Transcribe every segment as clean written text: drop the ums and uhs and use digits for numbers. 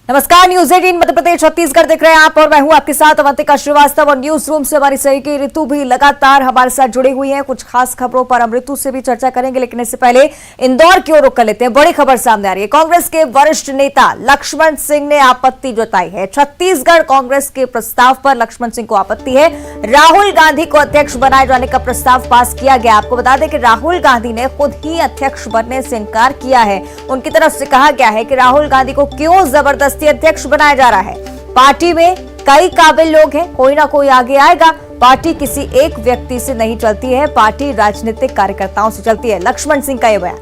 नमस्कार, न्यूज 18 मध्य प्रदेश छत्तीसगढ़ देख रहे हैं आप और मैं हूं आपके साथ अवंतिका श्रीवास्तव। और न्यूज रूम से हमारी सहयोगी ऋतु भी लगातार हमारे साथ जुड़ी हुई है। कुछ खास खबरों पर हम ऋतु से भी चर्चा करेंगे, लेकिन इससे पहले इंदौर की ओर रुख कर लेते हैं। बड़ी खबर सामने आ रही है। कांग्रेस के वरिष्ठ नेता लक्ष्मण सिंह ने आपत्ति जताई है। छत्तीसगढ़ कांग्रेस के प्रस्ताव पर लक्ष्मण सिंह को आपत्ति है। राहुल गांधी को अध्यक्ष बनाए जाने का प्रस्ताव पास किया गया। आपको बता दें कि राहुल गांधी ने खुद ही अध्यक्ष बनने से इनकार किया है। उनकी तरफ से कहा गया है कि राहुल गांधी को क्यों जबरदस्ती अध्यक्ष बनाया जा रहा है। पार्टी में कई काबिल लोग हैं, कोई ना कोई आगे आएगा। पार्टी किसी एक व्यक्ति से नहीं चलती है, पार्टी राजनीतिक कार्यकर्ताओं से चलती है। लक्ष्मण सिंह का यह बयान।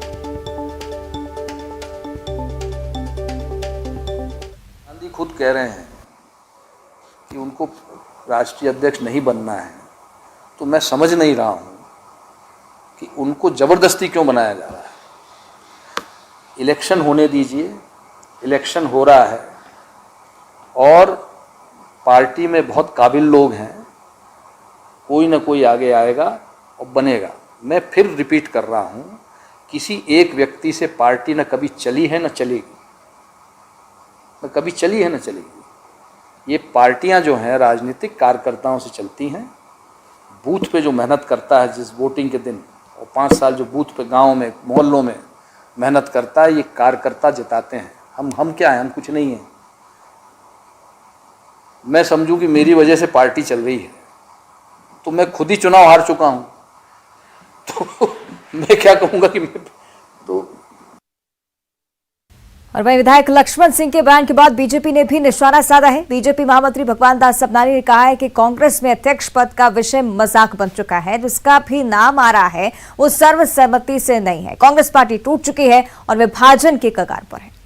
गांधी खुद कह रहे हैं कि उनको राष्ट्रीय अध्यक्ष नहीं बनना है, तो मैं समझ नहीं रहा हूं कि उनको जबरदस्ती क्यों बनाया जा रहा है। इलेक्शन होने दीजिए, इलेक्शन हो रहा है और पार्टी में बहुत काबिल लोग हैं, कोई ना कोई आगे आएगा और बनेगा। मैं फिर रिपीट कर रहा हूं, किसी एक व्यक्ति से पार्टी न कभी चली है न चलेगी, न कभी चली है न चलेगी। ये पार्टियां जो हैं राजनीतिक कार्यकर्ताओं से चलती हैं। बूथ पे जो मेहनत करता है जिस वोटिंग के दिन, और 5 साल जो बूथ पे गाँव में मोहल्लों में मेहनत करता है, ये कार्यकर्ता जिताते हैं। हम क्या हैं? हम कुछ नहीं हैं। मैं समझूं कि मेरी वजह से पार्टी चल रही है, तो मैं खुद ही चुनाव हार चुका हूं, तो मैं क्या कहूंगा कि तो। और वहीं विधायक लक्ष्मण सिंह के बयान के बाद बीजेपी ने भी निशाना साधा है। बीजेपी महामंत्री भगवान दास सबनानी ने कहा है कि कांग्रेस में अध्यक्ष पद का विषय मजाक बन चुका है। जिसका भी नाम आ रहा है वो सर्वसम्मति से नहीं है। कांग्रेस पार्टी टूट चुकी है और विभाजन के कगार पर है।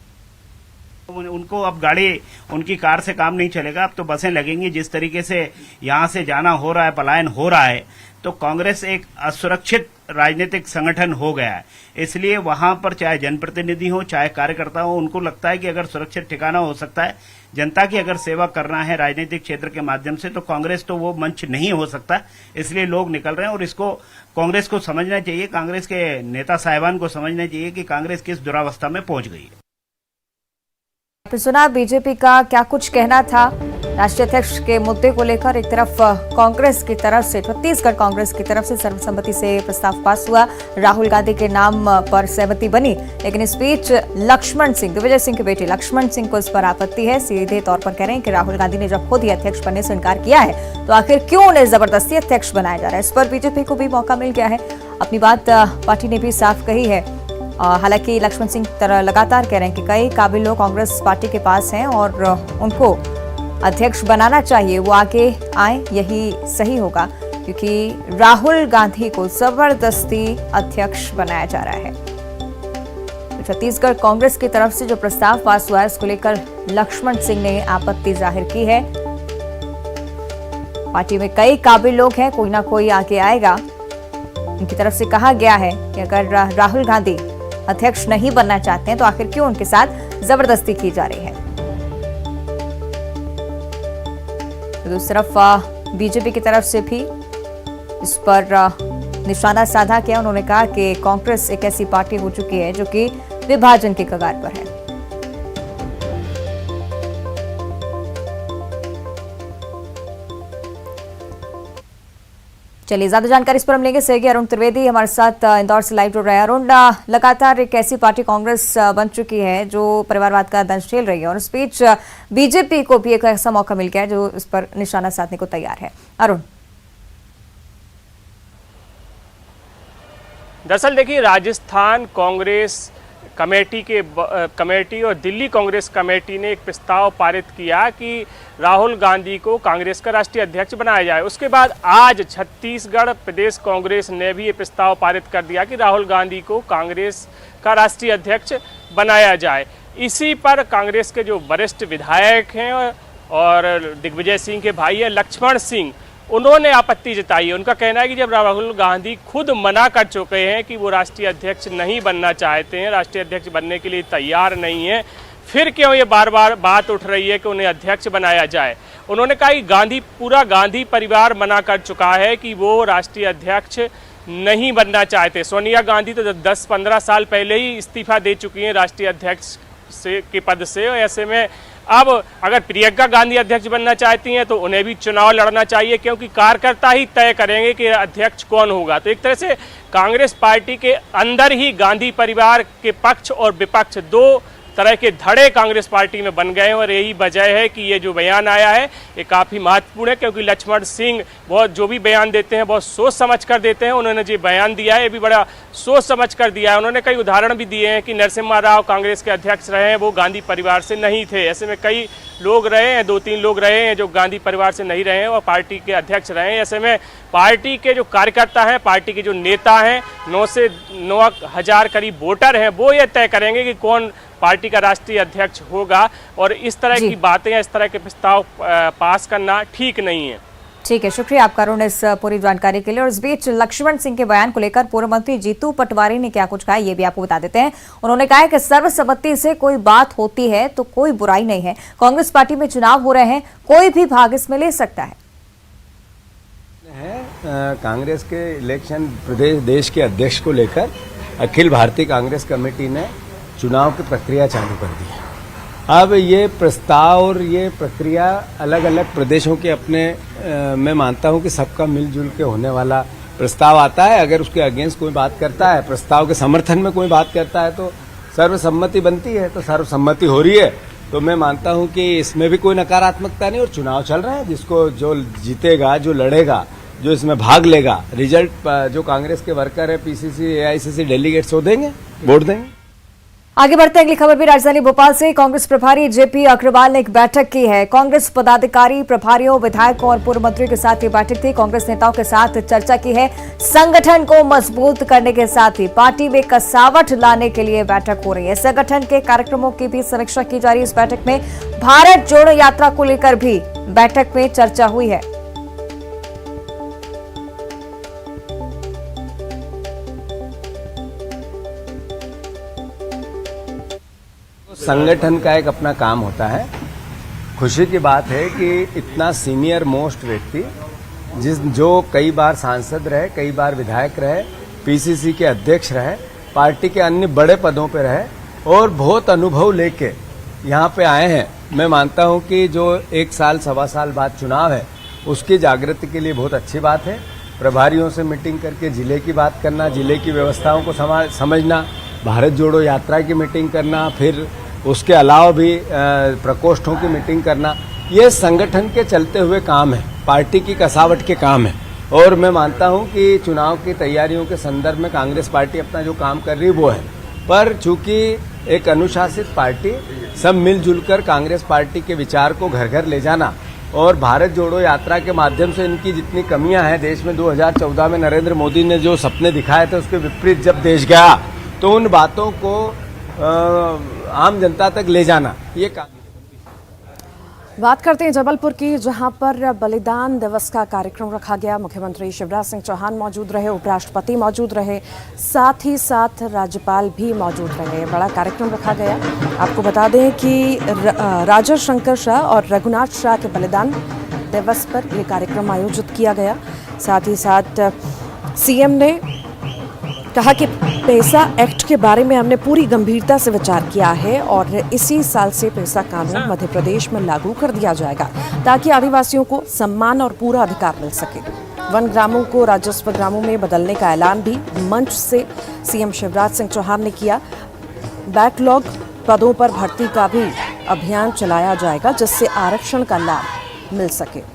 उनको अब गाड़ी, उनकी कार से काम नहीं चलेगा। अब तो बसें लगेंगी। जिस तरीके से यहां से जाना हो रहा है, पलायन हो रहा है, तो कांग्रेस एक असुरक्षित राजनीतिक संगठन हो गया है। इसलिए वहां पर चाहे जनप्रतिनिधि हो चाहे कार्यकर्ता हो, उनको लगता है कि अगर सुरक्षित ठिकाना हो सकता है, जनता की अगर सेवा करना है राजनीतिक क्षेत्र के माध्यम से, तो कांग्रेस तो वो मंच नहीं हो सकता। इसलिए लोग निकल रहे हैं और इसको कांग्रेस को समझना चाहिए, कांग्रेस के नेता साहिबान को समझना चाहिए कि कांग्रेस किस दुरावस्था में पहुंच गई है। सुना बीजेपी का क्या कुछ कहना था राष्ट्रीय अध्यक्ष के मुद्दे को लेकर। एक तरफ कांग्रेस की तरफ से, छत्तीसगढ़ कांग्रेस की तरफ से सर्वसम्मति से प्रस्ताव पास हुआ, राहुल गांधी के नाम पर सहमति बनी, लेकिन इस बीच लक्ष्मण सिंह, दिग्विजय सिंह के बेटे लक्ष्मण सिंह को इस पर आपत्ति है। सीधे तौर पर कह रहे हैं कि राहुल गांधी ने जब खुद ही अध्यक्ष बनने से इनकार किया है, तो आखिर क्यों उन्हें जबरदस्ती अध्यक्ष बनाया जा रहा है। इस पर बीजेपी को भी मौका मिल गया है। अपनी बात पार्टी ने भी साफ कही है। हालांकि लक्ष्मण सिंह लगातार कह रहे हैं कि कई काबिल लोग कांग्रेस पार्टी के पास हैं और उनको अध्यक्ष बनाना चाहिए, वो आगे आए, यही सही होगा, क्योंकि राहुल गांधी को जबरदस्ती अध्यक्ष बनाया जा रहा है। तो छत्तीसगढ़ कांग्रेस की तरफ से जो प्रस्ताव पास हुआ है, इसको लेकर लक्ष्मण सिंह ने आपत्ति जाहिर की है। पार्टी में कई काबिल लोग हैं, कोई ना कोई आगे आएगा। उनकी तरफ से कहा गया है कि अगर राहुल गांधी अध्यक्ष नहीं बनना चाहते हैं, तो आखिर क्यों उनके साथ जबरदस्ती की जा रही है। तो दूसरी तरफ बीजेपी की तरफ से भी इस पर निशाना साधा किया। उन्होंने कहा कि कांग्रेस एक ऐसी पार्टी हो चुकी है जो कि विभाजन के कगार पर है। चलिए, ज्यादा जानकारी इस पर हम लेंगे। सहयोगी अरुण त्रिवेदी हमारे साथ इंदौर से लाइव जुड़ रहे हैं। अरुण, लगातार एक ऐसी पार्टी कांग्रेस बन चुकी है जो परिवारवाद का दंश झेल रही है, और इस बीच बीजेपी को भी एक ऐसा मौका मिल गया है जो इस पर निशाना साधने को तैयार है। अरुण, दरअसल देखिए, राजस्थान कांग्रेस कमेटी और दिल्ली कांग्रेस कमेटी ने एक प्रस्ताव पारित किया कि राहुल गांधी को कांग्रेस का राष्ट्रीय अध्यक्ष बनाया जाए। उसके बाद आज छत्तीसगढ़ प्रदेश कांग्रेस ने भी ये प्रस्ताव पारित कर दिया कि राहुल गांधी को कांग्रेस का राष्ट्रीय अध्यक्ष बनाया जाए। इसी पर कांग्रेस के जो वरिष्ठ विधायक हैं और दिग्विजय सिंह के भाई हैं लक्ष्मण सिंह, उन्होंने आपत्ति जताई है। उनका कहना है कि जब राहुल गांधी खुद मना कर चुके हैं कि वो राष्ट्रीय अध्यक्ष नहीं बनना चाहते हैं, राष्ट्रीय अध्यक्ष बनने के लिए तैयार नहीं है, फिर क्यों ये बार बार बात उठ रही है कि उन्हें अध्यक्ष बनाया जाए। उन्होंने कहा कि पूरा गांधी परिवार मना कर चुका है कि वो राष्ट्रीय अध्यक्ष नहीं बनना चाहते। सोनिया गांधी तो 10-15 साल पहले ही इस्तीफा दे चुकी हैं राष्ट्रीय अध्यक्ष के पद से। ऐसे में अब अगर प्रियंका गांधी अध्यक्ष बनना चाहती हैं तो उन्हें भी चुनाव लड़ना चाहिए, क्योंकि कार्यकर्ता ही तय करेंगे कि अध्यक्ष कौन होगा। तो एक तरह से कांग्रेस पार्टी के अंदर ही गांधी परिवार के पक्ष और विपक्ष दो तरह के धड़े कांग्रेस पार्टी में बन गए हैं, और यही वजह है कि ये जो बयान आया है ये काफ़ी महत्वपूर्ण है, क्योंकि लक्ष्मण सिंह बहुत जो भी बयान देते हैं बहुत सोच समझ कर देते हैं। उन्होंने जो बयान दिया है ये भी बड़ा सोच समझ कर दिया है। उन्होंने कई उदाहरण भी दिए हैं कि नरसिम्हा राव कांग्रेस के अध्यक्ष रहे हैं, वो गांधी परिवार से नहीं थे। ऐसे में कई लोग रहे हैं, 2-3 लोग रहे हैं जो गांधी परिवार से नहीं रहे हैं और पार्टी के अध्यक्ष रहे हैं। ऐसे में पार्टी के जो कार्यकर्ता हैं, पार्टी के जो नेता हैं, 9 से 9 हज़ार करीब वोटर हैं, वो ये तय करेंगे कि कौन पार्टी का राष्ट्रीय अध्यक्ष होगा। और इस तरह की बातें, इस तरह के प्रस्ताव पास करना ठीक नहीं है। ठीक है, शुक्रिया आपका अरुण इस पूरी जानकारी के लिए। और इस बीच लक्ष्मण सिंह के बयान को लेकर पूर्व मंत्री जीतू पटवारी ने क्या कुछ कहा ये भी आपको बता देते हैं। उन्होंने कहा है कि सर्वसम्मति से कोई बात होती है तो कोई बुराई नहीं है। कांग्रेस पार्टी में चुनाव हो रहे हैं, कोई भी भाग इसमें ले सकता है। कांग्रेस के इलेक्शन प्रदेश देश के अध्यक्ष को लेकर अखिल भारतीय कांग्रेस कमेटी ने चुनाव की प्रक्रिया चालू कर दी है। अब ये प्रस्ताव और ये प्रक्रिया अलग अलग प्रदेशों के अपने मैं मानता हूं कि सबका मिलजुल के होने वाला प्रस्ताव आता है। अगर उसके अगेंस्ट कोई बात करता है, प्रस्ताव के समर्थन में कोई बात करता है, तो सर्वसम्मति बनती है। तो सर्वसम्मति हो रही है तो मैं मानता हूं कि इसमें भी कोई नकारात्मकता नहीं। और चुनाव चल रहा है, जिसको जो जीतेगा, जो लड़ेगा, जो इसमें भाग लेगा, रिजल्ट जो कांग्रेस के वर्कर है, पीसीसी एआईसीसी डेलीगेट्स वो देंगे, वोट देंगे। आगे बढ़ते हैं, अगली खबर भी राजधानी भोपाल से। कांग्रेस प्रभारी जेपी अग्रवाल ने एक बैठक की है। कांग्रेस पदाधिकारी, प्रभारियों, विधायकों और पूर्व मंत्रियों के साथ ये बैठक थी। कांग्रेस नेताओं के साथ चर्चा की है। संगठन को मजबूत करने के साथ ही पार्टी में कसावट लाने के लिए बैठक हो रही है। संगठन के कार्यक्रमों की भी समीक्षा की जा रही है। इस बैठक में भारत जोड़ो यात्रा को लेकर भी बैठक में चर्चा हुई है। संगठन का एक अपना काम होता है। खुशी की बात है कि इतना सीनियर मोस्ट व्यक्ति जो कई बार सांसद रहे, कई बार विधायक रहे, पीसीसी के अध्यक्ष रहे, पार्टी के अन्य बड़े पदों पर रहे और बहुत अनुभव लेके यहाँ पे आए हैं। मैं मानता हूँ कि जो 1 साल 1.25 साल बाद चुनाव है उसकी जागृति के लिए बहुत अच्छी बात है। प्रभारियों से मीटिंग करके जिले की बात करना, जिले की व्यवस्थाओं को समझना, भारत जोड़ो यात्रा की मीटिंग करना, फिर उसके अलावा भी प्रकोष्ठों की मीटिंग करना, ये संगठन के चलते हुए काम है, पार्टी की कसावट के काम है। और मैं मानता हूं कि चुनाव की तैयारियों के संदर्भ में कांग्रेस पार्टी अपना जो काम कर रही है वो है। पर चूंकि एक अनुशासित पार्टी, सब मिलजुल कर कांग्रेस पार्टी के विचार को घर घर ले जाना और भारत जोड़ो यात्रा के माध्यम से इनकी जितनी कमियां हैं, देश में 2014 में नरेंद्र मोदी ने जो सपने दिखाए थे उसके विपरीत जब देश गया, तो उन बातों को आम जनता तक ले जाना, ये काम। बात करते हैं जबलपुर की, जहां पर बलिदान दिवस का कार्यक्रम रखा गया। मुख्यमंत्री शिवराज सिंह चौहान मौजूद रहे, उपराष्ट्रपति मौजूद रहे, साथ ही साथ राज्यपाल भी मौजूद रहे। बड़ा कार्यक्रम रखा गया। आपको बता दें कि राजा शंकर शाह और रघुनाथ शाह के बलिदान दिवस पर यह कार्यक्रम आयोजित किया गया। साथ ही साथ सीएम ने कहा कि पेसा एक्ट के बारे में हमने पूरी गंभीरता से विचार किया है और इसी साल से पेसा कानून मध्य प्रदेश में लागू कर दिया जाएगा ताकि आदिवासियों को सम्मान और पूरा अधिकार मिल सके। वन ग्रामों को राजस्व ग्रामों में बदलने का ऐलान भी मंच से सीएम शिवराज सिंह चौहान ने किया। बैकलॉग पदों पर भर्ती का भी अभियान चलाया जाएगा जिससे आरक्षण का लाभ मिल सके।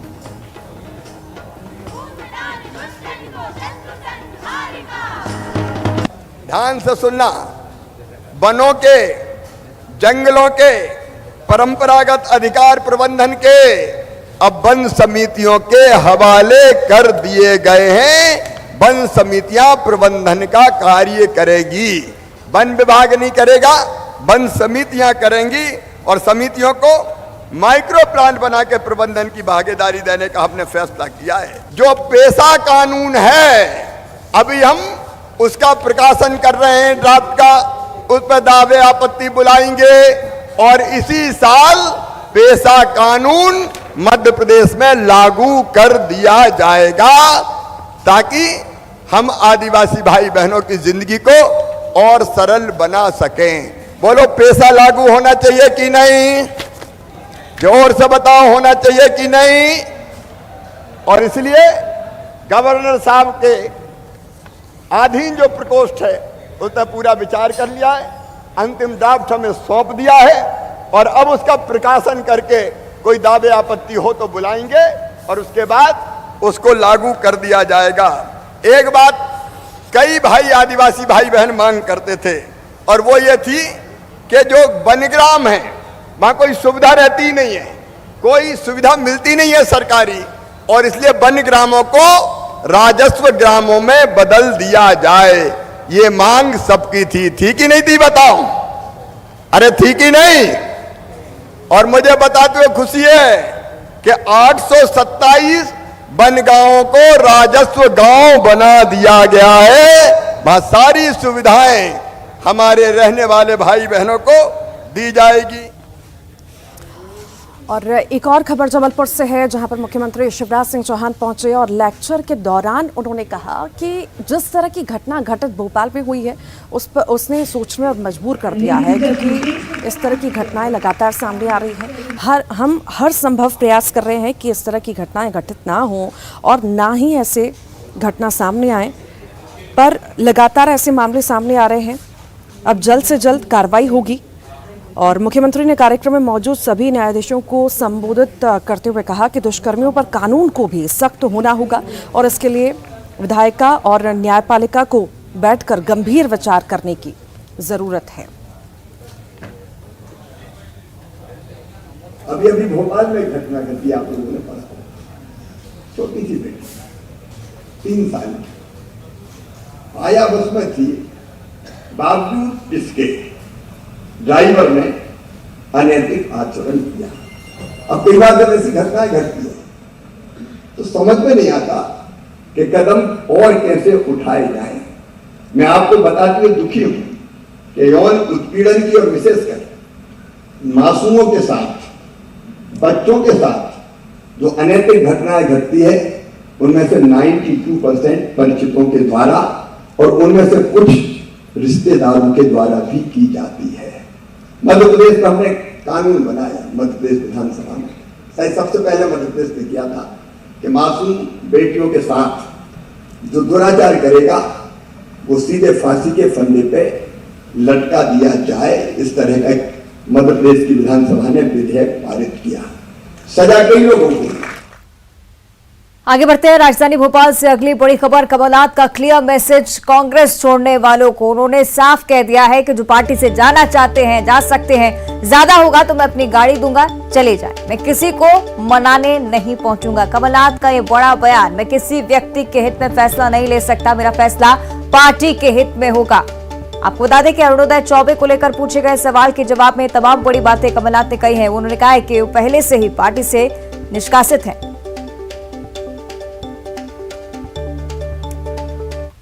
ध्यान से सुनना, वनों के, जंगलों के परंपरागत अधिकार प्रबंधन के अब वन समितियों के हवाले कर दिए गए हैं। वन समितियां प्रबंधन का कार्य करेगी, वन विभाग नहीं करेगा, वन समितियां करेंगी। और समितियों को माइक्रो प्लान बना के प्रबंधन की भागीदारी देने का हमने फैसला किया है। जो पेशा कानून है, अभी हम उसका प्रकाशन कर रहे हैं ड्राफ्ट का, उस पर दावे आपत्ति बुलाएंगे और इसी साल पेशा कानून मध्य प्रदेश में लागू कर दिया जाएगा ताकि हम आदिवासी भाई बहनों की जिंदगी को और सरल बना सकें। बोलो, पेशा लागू होना चाहिए कि नहीं? जोर से बताओ होना चाहिए कि नहीं। और इसलिए गवर्नर साहब के अधीन जो प्रकोष्ठ है उस पर पूरा विचार कर लिया है, अंतिम ड्राफ्ट हमें सौंप दिया है और अब उसका प्रकाशन करके कोई दावे आपत्ति हो तो बुलाएंगे और उसके बाद उसको लागू कर दिया जाएगा। एक बात कई भाई आदिवासी भाई बहन मांग करते थे और वो ये थी कि जो वनग्राम है वहां कोई सुविधा रहती नहीं है, कोई सुविधा मिलती नहीं है सरकारी, और इसलिए वनग्रामों को राजस्व ग्रामों में बदल दिया जाए। ये मांग सबकी थी कि नहीं थी बताओ? अरे थी कि नहीं? और मुझे बताते हुए खुशी है कि 827 वनगांवों को राजस्व गांव बना दिया गया है। वहां सारी सुविधाएं हमारे रहने वाले भाई बहनों को दी जाएगी। और एक और खबर जबलपुर से है, जहां पर मुख्यमंत्री शिवराज सिंह चौहान पहुंचे और लेक्चर के दौरान उन्होंने कहा कि जिस तरह की घटना घटित भोपाल में हुई है उस पर उसने सोचने और मजबूर कर दिया है, क्योंकि इस तरह की घटनाएं लगातार सामने आ रही हैं। हम हर संभव प्रयास कर रहे हैं कि इस तरह की घटनाएं घटित ना हों और ना ही ऐसे घटना सामने आए, पर लगातार ऐसे मामले सामने आ रहे हैं। अब जल्द से जल्द कार्रवाई होगी। और मुख्यमंत्री ने कार्यक्रम में मौजूद सभी न्यायाधीशों को संबोधित करते हुए कहा कि दुष्कर्मियों पर कानून को भी सख्त होना होगा और इसके लिए विधायिका और न्यायपालिका को बैठकर गंभीर विचार करने की जरूरत है। अभी अभी भोपाल में घटना घटी, आप लोगों ने पढ़ा, छोटी सी बेटी 3 साल की, आया बस में थी, बावजूद इसके ड्राइवर ने अनैतिक आचरण किया। अब कई बार जब ऐसी घटनाएं घटती है तो समझ में नहीं आता कि कदम और कैसे उठाए जाएं। मैं आपको बताते हुए दुखी हूं कि यौन उत्पीड़न की और विशेषकर मासूमों के साथ, बच्चों के साथ जो अनैतिक घटनाएं घटती है उनमें से 92% परिचितों के द्वारा और उनमें से कुछ रिश्तेदारों के द्वारा भी की जाती है। मध्य प्रदेश में हमने कानून बनाया, मध्य प्रदेश विधानसभा में शायद सबसे पहले मध्य प्रदेश ने किया था कि मासूम बेटियों के साथ जो दुराचार करेगा वो सीधे फांसी के फंदे पे लटका दिया जाए। इस तरह का मध्य प्रदेश की विधानसभा ने विधेयक पारित किया, सजा कई लोगों को। आगे बढ़ते हैं। राजधानी भोपाल से अगली बड़ी खबर, कमलनाथ का क्लियर मैसेज कांग्रेस छोड़ने वालों को। उन्होंने साफ कह दिया है कि जो पार्टी से जाना चाहते हैं जा सकते हैं, ज्यादा होगा तो मैं अपनी गाड़ी दूंगा, चले जाए, मैं किसी को मनाने नहीं पहुंचूंगा। कमलनाथ का ये बड़ा बयान, मैं किसी व्यक्ति के हित में फैसला नहीं ले सकता, मेरा फैसला पार्टी के हित में होगा। आपको बता दें कि अरुणोदय चौबे को लेकर पूछे गए सवाल के जवाब में तमाम बड़ी बातें कमलनाथ ने कही हैं। उन्होंने कहा है कि वो पहले से ही पार्टी से निष्कासित है।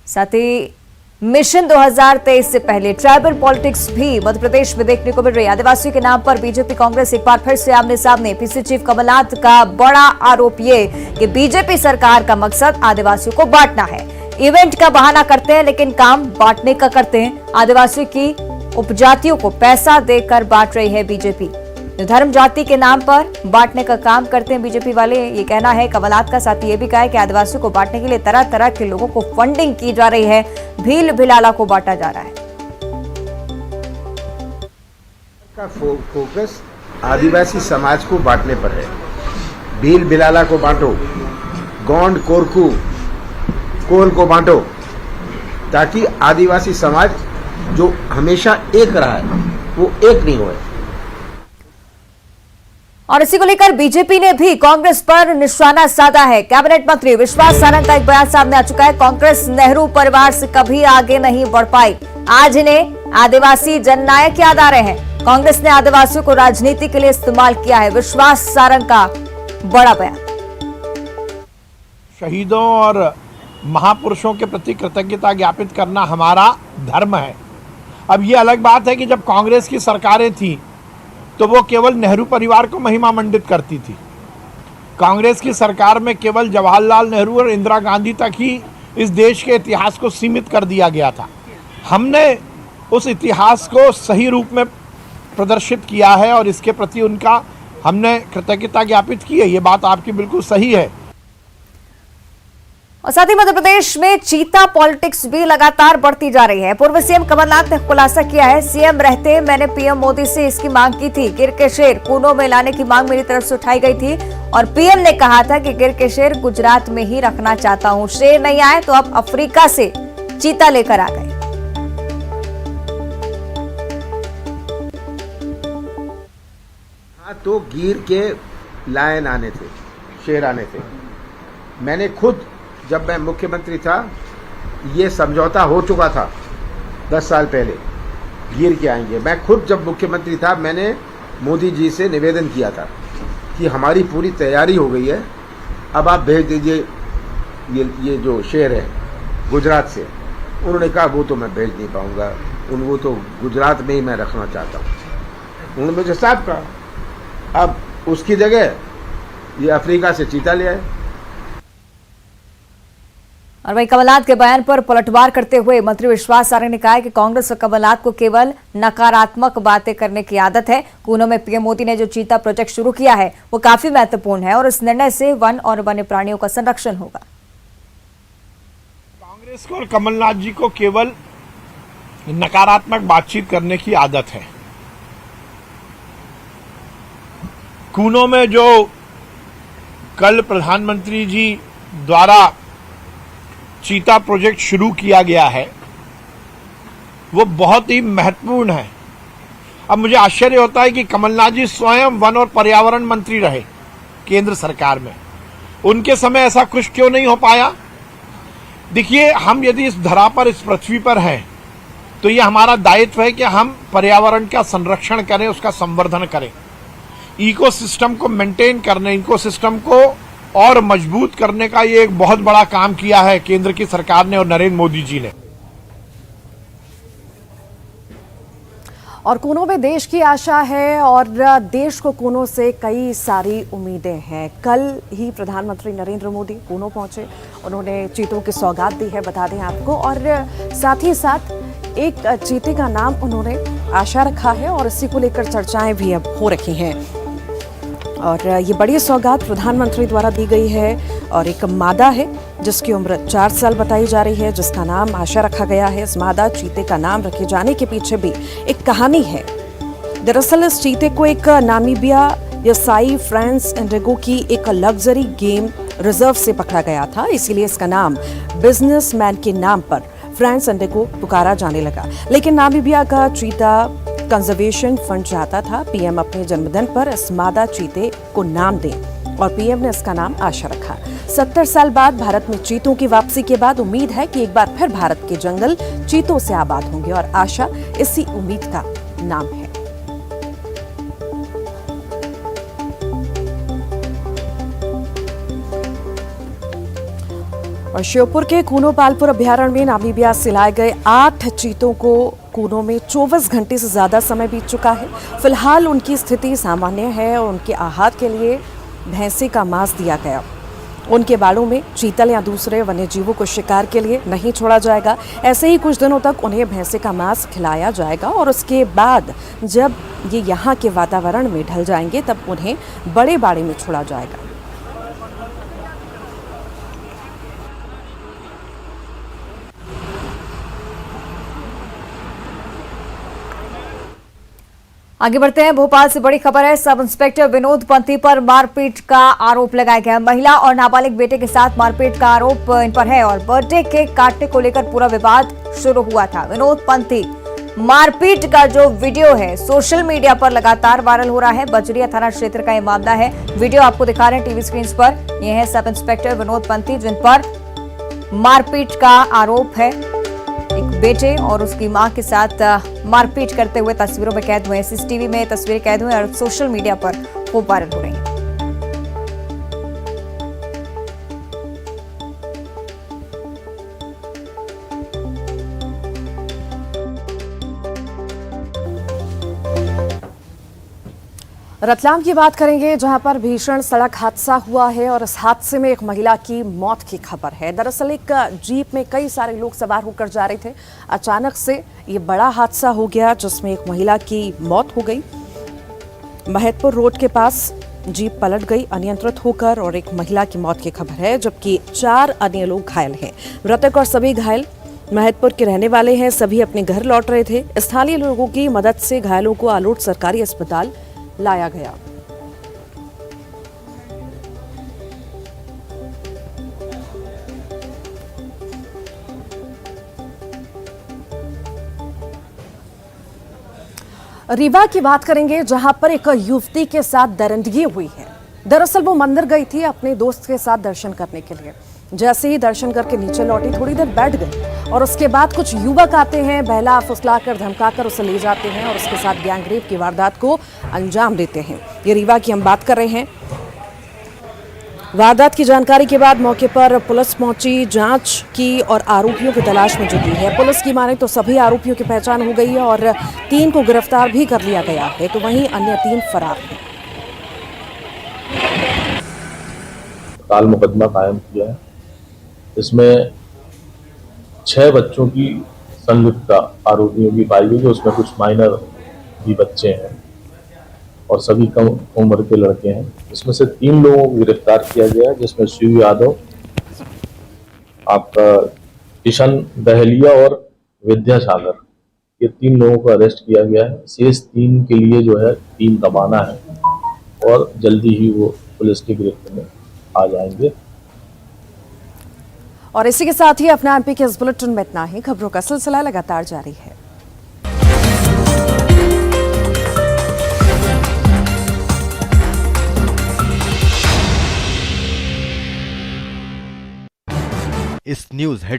साथ ही मिशन 2023 से पहले ट्राइबल पॉलिटिक्स भी मध्य प्रदेश में देखने को मिल रही है। आदिवासियों के नाम पर बीजेपी कांग्रेस एक बार फिर से आमने सामने। पीसी चीफ कमलनाथ का बड़ा आरोप ये कि बीजेपी सरकार का मकसद आदिवासियों को बांटना है। इवेंट का बहाना करते हैं लेकिन काम बांटने का करते हैं। आदिवासियों की उपजातियों को पैसा देकर बांट रही है बीजेपी। धर्म जाति के नाम पर बांटने का काम करते हैं बीजेपी वाले, ये कहना है कमलनाथ का। साथ ही ये भी कहा है कि आदिवासियों को बांटने के लिए तरह तरह के लोगों को फंडिंग की जा रही है, भील भिलाला को बांटा जा रहा है। का फोकस आदिवासी समाज को बांटने पर है। भील भिलाला को बांटो, गोंड कोरकू कोल को बांटो, ताकि आदिवासी समाज जो हमेशा एक रहा है वो एक नहीं होए। और इसी को लेकर बीजेपी ने भी कांग्रेस पर निशाना साधा है। कैबिनेट मंत्री विश्वास सारंग का एक बयान सामने आ चुका है। कांग्रेस नेहरू परिवार से कभी आगे नहीं बढ़ पाई, आज इन्हें आदिवासी जननायक याद आ रहे हैं। कांग्रेस ने आदिवासियों को राजनीति के लिए इस्तेमाल किया है, विश्वास सारंग का बड़ा बयान। शहीदों और महापुरुषों के प्रति कृतज्ञता ज्ञापित करना हमारा धर्म है। अब ये अलग बात है कि जब कांग्रेस की सरकारें थी तो वो केवल नेहरू परिवार को महिमा मंडित करती थी। कांग्रेस की सरकार में केवल जवाहरलाल नेहरू और इंदिरा गांधी तक ही इस देश के इतिहास को सीमित कर दिया गया था। हमने उस इतिहास को सही रूप में प्रदर्शित किया है और इसके प्रति उनका हमने कृतज्ञता ज्ञापित की है, ये बात आपकी बिल्कुल सही है। और साथ ही मध्य प्रदेश में चीता पॉलिटिक्स भी लगातार बढ़ती जा रही है। पूर्व सीएम कमलनाथ ने खुलासा किया है, सीएम रहते मैंने पीएम मोदी से इसकी मांग की थी, गिर के शेर कूनों में लाने की मांग मेरी तरफ से उठाई गई थी और पीएम ने कहा था कि गिर के शेर गुजरात में ही रखना चाहता हूं, शेर नहीं आए तो अब अफ्रीका से चीता लेकर आ गए। हाँ, तो गिर के लायन आने थे, शेर आने थे। मैंने खुद जब मैं मुख्यमंत्री था ये समझौता हो चुका था 10 साल पहले, गिर के आएंगे। मैं खुद जब मुख्यमंत्री था मैंने मोदी जी से निवेदन किया था कि हमारी पूरी तैयारी हो गई है, अब आप भेज दीजिए ये जो शेर है गुजरात से। उन्होंने कहा वो तो मैं भेज नहीं पाऊंगा, वो तो गुजरात में ही मैं रखना चाहता हूँ। उन्होंने मुझे साफ कहा, अब उसकी जगह ये अफ्रीका से चीता ले आए। और वहीं कमलनाथ के बयान पर पलटवार करते हुए मंत्री विश्वास सारंग ने कहा है कि कांग्रेस और कमलनाथ को केवल नकारात्मक बातें करने की आदत है। कूनों में पीएम मोदी ने जो चीता प्रोजेक्ट शुरू किया है वो काफी महत्वपूर्ण है और इस निर्णय से वन और वन्य प्राणियों का संरक्षण होगा। कांग्रेस को और कमलनाथ जी को केवल नकारात्मक बातचीत करने की आदत है। कूनों में जो कल प्रधानमंत्री जी द्वारा चीता प्रोजेक्ट शुरू किया गया है वो बहुत ही महत्वपूर्ण है। अब मुझे आश्चर्य होता है कि कमलनाथ जी स्वयं वन और पर्यावरण मंत्री रहे केंद्र सरकार में, उनके समय ऐसा कुछ क्यों नहीं हो पाया। देखिए, हम यदि इस धरा पर, इस पृथ्वी पर हैं तो ये हमारा दायित्व है कि हम पर्यावरण का संरक्षण करें, उसका संवर्धन करें, इकोसिस्टम को मेंटेन करने, इकोसिस्टम को और मजबूत करने का ये एक बहुत बड़ा काम किया है केंद्र की सरकार ने और नरेंद्र मोदी जी ने। और कोनों में देश की आशा है और देश को कोनों से कई सारी उम्मीदें हैं। कल ही प्रधानमंत्री नरेंद्र मोदी कोनों पहुंचे, उन्होंने चीतों की सौगात दी है, बता दें आपको, और साथ ही साथ एक चीते का नाम उन्होंने आशा रखा है और इसी को लेकर चर्चाएं भी अब हो रही हैं। और ये बड़ी सौगात प्रधानमंत्री द्वारा दी गई है और एक मादा है जिसकी उम्र 4 साल बताई जा रही है, जिसका नाम आशा रखा गया है। इस मादा चीते का नाम रखे जाने के पीछे भी एक कहानी है। दरअसल इस चीते को एक नामीबिया यसाई फ्रांस इंडिगो की एक लग्जरी गेम रिजर्व से पकड़ा गया था, इसीलिए इसका नाम बिजनेसमैन के नाम पर फ्रांस इंडिगो पुकारा जाने लगा। लेकिन नामीबिया का चीता कंजर्वेशन फंड चाहता था पीएम अपने जन्मदिन पर इस मादा चीते को नाम दें और पीएम ने इसका नाम आशा रखा। 70 साल बाद भारत में चीतों की वापसी के बाद उम्मीद है कि एक बार फिर भारत के जंगल चीतों से आबाद होंगे और आशा इसी उम्मीद का नाम है। और श्योपुर के कूनो पालपुर अभ्यारण्य में नामीबिया से लाए गए 8 चीतों को कूनों में 24 घंटे से ज्यादा समय बीत चुका है। फिलहाल उनकी स्थिति सामान्य है और उनके आहार के लिए भैंसे का मांस दिया गया। उनके बालों में चीतल या दूसरे वन्य जीवों को शिकार के लिए नहीं छोड़ा जाएगा। ऐसे ही कुछ दिनों तक उन्हें भैंसे का मांस खिलाया जाएगा और उसके बाद जब ये यहाँ के वातावरण में ढल जाएंगे तब उन्हें बड़े बाड़े में छोड़ा जाएगा। आगे बढ़ते हैं। भोपाल से बड़ी खबर है। सब इंस्पेक्टर विनोद पंथी पर मारपीट का आरोप लगाया गया। महिला और नाबालिग बेटे के साथ मारपीट का आरोप इन पर है और बर्थडे केक काटने को लेकर पूरा विवाद शुरू हुआ था। विनोद पंथी मारपीट का जो वीडियो है सोशल मीडिया पर लगातार वायरल हो रहा है। बजरिया थाना क्षेत्र का ये मामला है। वीडियो आपको दिखा रहे हैं टीवी स्क्रीन पर। यह है सब इंस्पेक्टर विनोद पंथी जिन पर मारपीट का आरोप है। एक बेटे और उसकी मां के साथ मारपीट करते हुए तस्वीरों में कैद हुए। सीसीटीवी में तस्वीरें कैद हुई और सोशल मीडिया पर खूब वायरल हो रही हैं। रतलाम की बात करेंगे जहां पर भीषण सड़क हादसा हुआ है और इस हादसे में एक महिला की मौत की खबर है। दरअसल एक जीप में कई सारे लोग सवार होकर जा रहे थे। अचानक से ये बड़ा हादसा हो गया जिसमें एक महिला की मौत हो गई। महतपुर रोड के पास जीप पलट गई अनियंत्रित होकर और एक महिला की मौत की खबर है, जबकि 4 अन्य लोग घायल हैं। मृतक और सभी घायल महतपुर के रहने वाले हैं। सभी अपने घर लौट रहे थे। स्थानीय लोगों की मदद से घायलों को आलोट सरकारी अस्पताल लाया गया। रीवा की बात करेंगे, जहां पर एक युवती के साथ दरिंदगी हुई है। दरअसल वो मंदिर गई थी अपने दोस्त के साथ दर्शन करने के लिए। जैसे ही दर्शन करके नीचे लौटी, थोड़ी देर बैठ गई और उसके बाद कुछ युवक आते हैं, बहला फुसलाकर धमकाकर उसे ले जाते हैं और उसके साथ गैंगरेप की वारदात को अंजाम देते हैं। ये रीवा की हम बात कर रहे हैं। वारदात की जानकारी के बाद मौके पर पुलिस पहुंची, जांच की और आरोपियों की तलाश में जुटी है। पुलिस की माने तो सभी आरोपियों की पहचान हो गई है और 3 को गिरफ्तार भी कर लिया गया है, तो वहीं अन्य 3 फरार हैं। काल मुकदमा कायम किया है। इसमें 6 बच्चों की संलिप्तता आरोपियों की पाई गई, उसमें कुछ माइनर भी बच्चे हैं और सभी कम उम्र के लड़के हैं। इसमें से 3 लोगों को गिरफ्तार किया गया है, जिसमें शिव यादव, आपका किशन दहलिया और विद्यासागर, ये 3 लोगों को अरेस्ट किया गया है। शेष 3 के लिए जो है टीम रवाना है और जल्दी ही वो पुलिस की गिरफ्त में आ जाएंगे। और इसी के साथ ही अपना एमपी के इस बुलेटिन में इतना ही। खबरों का सिलसिला लगातार जारी है। इस न्यूज हेड